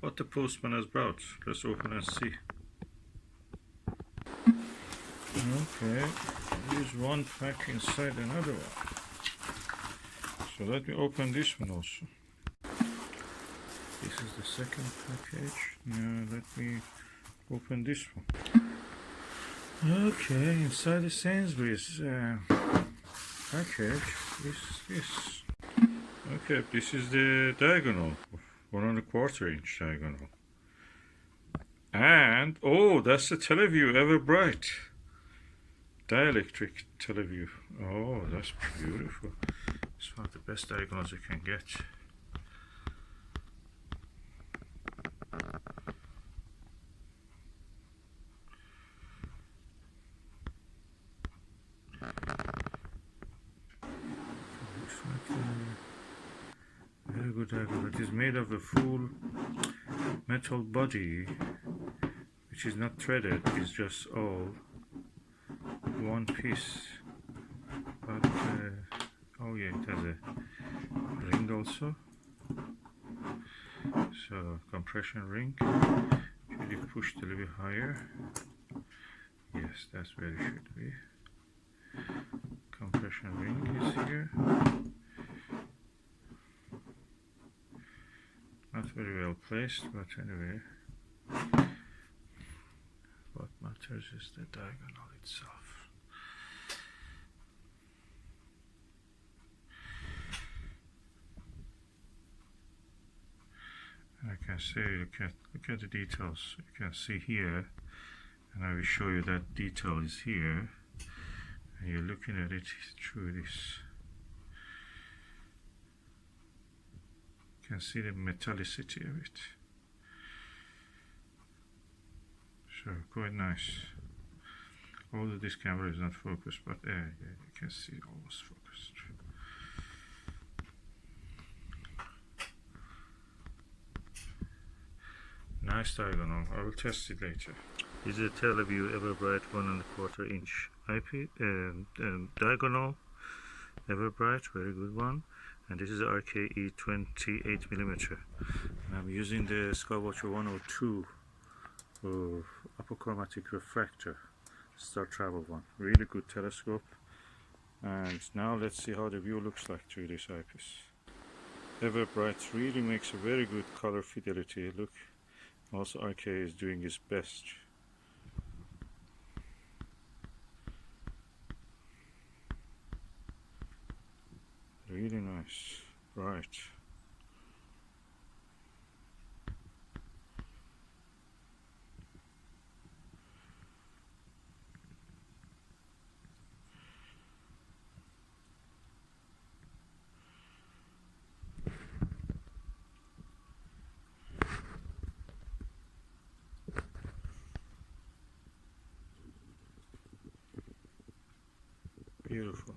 what the postman has brought. Let's open and see. Okay, there's one pack inside another one. So let me open this one also. This is the second package. Now let me open this one. Okay, inside the Sainsbury's package is this. Okay, this is the diagonal, 1¼ inch diagonal. And, oh, that's the Televue Everbrite Dielectric Televue. Oh, that's beautiful. It's one of the best diagonals you can get. Very good diagonal. It is made of a full metal body, which is not threaded. It's just all one piece. But oh yeah, it has a ring also. So compression ring. Should you push a little bit higher? Yes, that's where it should be. Compression ring is here. Not very well placed, but anyway, what matters is the diagonal itself. And I can say, look at the details. You can see here, and I will show you that detail is here, and you're looking at it through this. You can see the metallicity of it. So quite nice. Although this camera is not focused, but yeah, you can see it almost focused. Nice diagonal. I will test it later. This is a Televue Everbrite 1¼ inch IP diagonal. Everbrite, very good one. And this is RKE 28mm. And I'm using the Skywatcher 102 apochromatic refractor, Star Travel one. Really good telescope. And now let's see how the view looks like through this eyepiece. Everbrite really makes a very good color fidelity. Look, also RKE is doing its best. Really nice, bright. Beautiful.